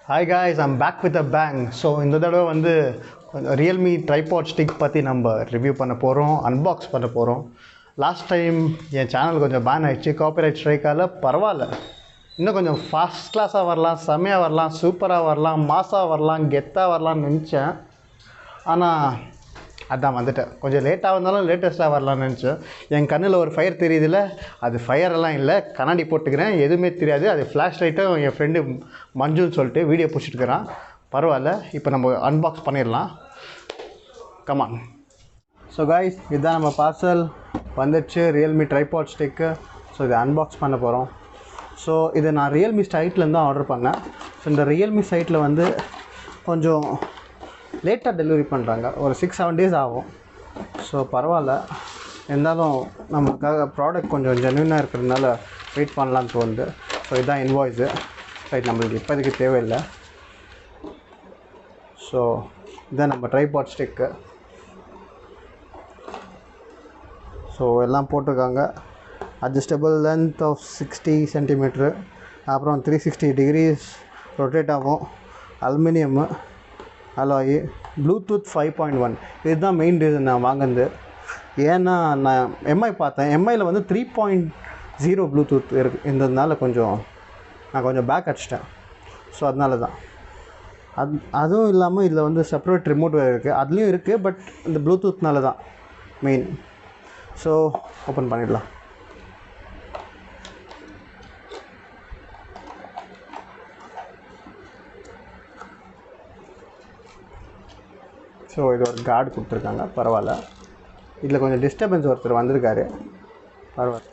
Hi guys, I'm back with a bang. So இந்த தடவை வந்து Realme tripod stick பற்றி நம்ம ரிவ்யூ பண்ண போகிறோம், அன்பாக்ஸ் பண்ண போகிறோம். லாஸ்ட் டைம் என் சேனல் கொஞ்சம் பேன் ஆகிடுச்சு, காப்பிரைட் ஸ்ட்ரைக்கால். பரவாயில்ல, இன்னும் கொஞ்சம் ஃபாஸ்ட் கிளாஸாக வரலாம், செம்மையாக வரலாம், சூப்பராக வரலாம், மாஸாக வரலாம், கெத்தாக வரலாம்னு நினச்சேன். ஆனால் அதான் வந்துட்டேன். கொஞ்சம் லேட்டாக வந்தாலும் லேட்டஸ்ட்டாக வரலாம்னு நினச்சேன். என் கண்ணில் ஒரு ஃபயர் தெரியுதுல்ல, அது ஃபயரெல்லாம் இல்லை, கண்ணாடி போட்டுக்கிறேன், எதுவுமே தெரியாது. அது ஃப்ளாஷ் லைட்டும் என் ஃப்ரெண்டு மஞ்சுன்னு சொல்லிட்டு வீடியோ பிடிச்சிட்டுருக்கிறான். பரவாயில்ல, இப்போ நம்ம அன்பாக்ஸ் பண்ணிடலாம். கமான். ஸோ காய்ஸ், இதுதான் நம்ம பார்சல் வந்துடுச்சு, ரியல்மி ட்ரைபாட் ஸ்டிக்கு. ஸோ இதை அன்பாக்ஸ் பண்ண போகிறோம். ஸோ இதை நான் ரியல்மி சைட்லேருந்து தான் ஆர்டர் பண்ணேன். ஸோ இந்த ரியல்மி சைட்டில் வந்து கொஞ்சம் லேட்டாக டெலிவரி பண்ணுறாங்க, ஒரு 6-7 days ஆகும். ஸோ பரவாயில்ல, இருந்தாலும் நமக்காக ப்ராடக்ட் கொஞ்சம் ஜென்யூனாக இருக்கிறதுனால வெயிட் பண்ணலான்னு தோணுது. ஸோ இதுதான் இன்வாய்ஸு. ரைட், நம்மளுக்கு இப்போதைக்கு தேவையில்லை. ஸோ இதுதான் நம்ம ட்ரைபாட் ஸ்டிக்கு. ஸோ எல்லாம் போட்டிருக்காங்க. அட்ஜஸ்டபிள் லென்த் ஆஃப் 60 cm, அப்புறம் 360 degrees ரொட்டேட் ஆகும், அலுமினியம்மு அலாயி, ப்ளூடூத் 5.1. இதுதான் மெயின் ரீசன் நான் வாங்கினது. ஏன்னா நான் எம்ஐ பார்த்தேன், எம்ஐயில் வந்து 3.0 ப்ளூடூத் இருக்குது. இருந்ததுனால நான் கொஞ்சம் பேக் அடிச்சிட்டேன். ஸோ அதனால தான். அதுவும் இல்லாமல் இதில் வந்து செப்பரேட் ரிமோட் வேறு இருக்குது, அதுலேயும் இருக்குது. பட் இந்த ப்ளூடூத்னால தான் மெயின். ஸோ ஓப்பன் பண்ணிடலாம். ஸோ இது ஒரு கார்டு கொடுத்துருக்காங்க, பரவாயில்ல. இதில் கொஞ்சம் டிஸ்டர்பன்ஸ் ஒருத்தர் வந்திருக்காரு, பரவாயில்ல.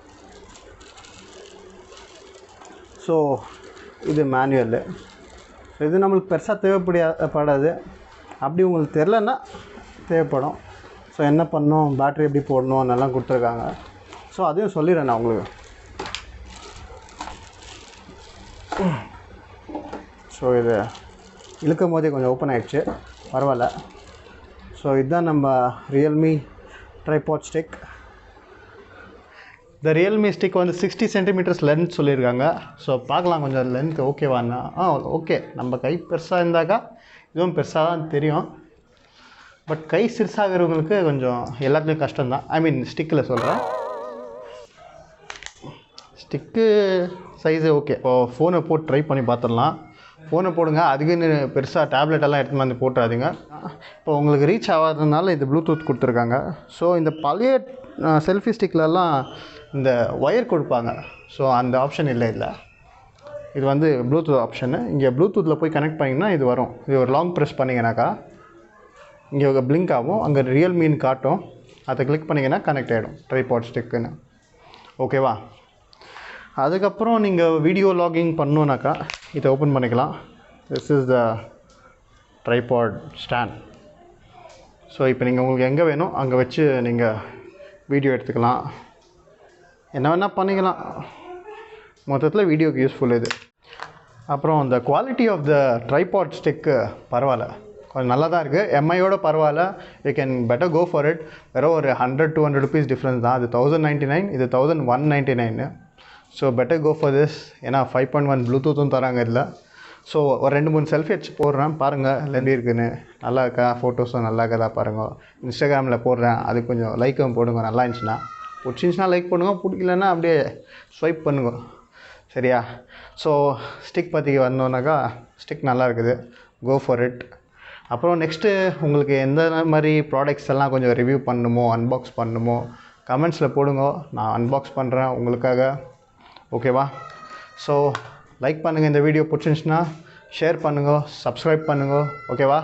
ஸோ இது மேனுவலு. ஸோ இது நம்மளுக்கு பெருசாக தேவைப்படாது. அப்படி உங்களுக்கு தெரிலன்னா தேவைப்படும். ஸோ என்ன பண்ணணும், பேட்ரி எப்படி போடணும் அதெல்லாம் கொடுத்துருக்காங்க. ஸோ அதையும் சொல்லிடுறேன் நான் உங்களுக்கு. ஸோ இது இழுக்கும் போதே கொஞ்சம் ஓப்பன் ஆகிடுச்சு, பரவாயில்ல. ஸோ இதுதான் நம்ம ரியல்மி ட்ரைபாட் ஸ்டிக். இந்த ரியல்மி ஸ்டிக் வந்து 60 cm லென்த் சொல்லியிருக்காங்க. ஸோ பார்க்கலாம் கொஞ்சம் லென்த் ஓகேவாண்ணா. ஓகே, நம்ம கை பெருசாக இருந்தாக்கா இதுவும் பெருசாக தான் தெரியும். பட் கை சிறுசாகிறவங்களுக்கு கொஞ்சம் எல்லாத்துலேயும் கஷ்டம்தான். ஐ மீன் ஸ்டிக்கில் சொல்கிறேன். Stick size okay. இப்போது ஃபோனை போட்டு ட்ரை பண்ணி பார்த்துடலாம். ஃபோனை போடுங்க, அதுக்குன்னு பெருசாக டேப்லெட்டெல்லாம் எடுத்துகிட்டு வந்து போட்டுறாதீங்க. இப்போ உங்களுக்கு ரீச் ஆகாததுனால இந்த ப்ளூடூத் கொடுத்துருக்காங்க. ஸோ இந்த பழைய செல்ஃபி ஸ்டிக்லலாம் இந்த ஒயர் கொடுப்பாங்க. ஸோ அந்த ஆப்ஷன் இல்லை இதில். இது வந்து ப்ளூடூத் ஆப்ஷனு. இங்கே ப்ளூடூத்தில் போய் கனெக்ட் பண்ணிங்கன்னா இது வரும். இது ஒரு லாங் ப்ரெஸ் பண்ணிங்கனாக்கா இங்கே ஒரு பிளிங்க் ஆகும், அங்கே ரியல்மின்னு காட்டும். அதை கிளிக் பண்ணிங்கன்னா கனெக்ட் ஆகிடும் ட்ரைபாட் ஸ்டிக்குன்னு. ஓகேவா? அதுக்கப்புறம் நீங்கள் வீடியோ லாகிங் பண்ணணுன்னாக்கா இதை ஓப்பன் பண்ணிக்கலாம். This is the tripod stand. So இப்போ நீங்கள் உங்களுக்கு எங்கே வேணும் அங்கே வச்சு நீங்கள் வீடியோ எடுத்துக்கலாம், என்ன வேணால் பண்ணிக்கலாம். மொத்தத்தில் வீடியோக்கு யூஸ்ஃபுல் இது. அப்புறம் இந்த quality of the tripod stick பரவாயில்ல, கொஞ்சம் நல்லா தான் இருக்குது. எம்ஐயோட பரவாயில்ல. You can better go for it. வெறும் ஒரு 100-200 rupees டிஃப்ரென்ஸ் தான். அது 1099, இது 1199. So better go for this. ஏன்னா 5.1 ப்ளூடூத்தும் தராங்க இதில். ஸோ ஒரு 2-3 செல்ஃபி வச்சு போடுறேன், பாருங்கள் எப்படி இருக்குன்னு. நல்லா இருக்கா, ஃபோட்டோஸும் நல்லா இருக்கதா பாருங்கள். இன்ஸ்டாகிராமில் போடுறேன், அது கொஞ்சம் லைக்கும் போடுங்க. நல்லா இருந்துச்சுன்னா, பிடிச்சிருந்துச்சுன்னா லைக் பண்ணுங்க, பிடிக்கலன்னா அப்படியே ஸ்வைப் பண்ணுங்க, சரியா? ஸோ ஸ்டிக் பற்றி வந்தோன்னாக்கா ஸ்டிக் நல்லா இருக்குது, கோ ஃபார் இட். அப்புறம் நெக்ஸ்ட்டு உங்களுக்கு எந்த மாதிரி ப்ராடக்ட்ஸ் எல்லாம் கொஞ்சம் ரிவ்யூ பண்ணணுமோ, அன்பாக்ஸ் பண்ணணுமோ கமெண்ட்ஸில் போடுங்க, நான் அன்பாக்ஸ் பண்ணுறேன் உங்களுக்காக. ஓகேவா? ஸோ லைக் பண்ணுங்கள், இந்த வீடியோ பிடிச்சிருந்துச்சுன்னா ஷேர் பண்ணுங்க, சப்ஸ்கிரைப் பண்ணுங்க. ஓகேவா?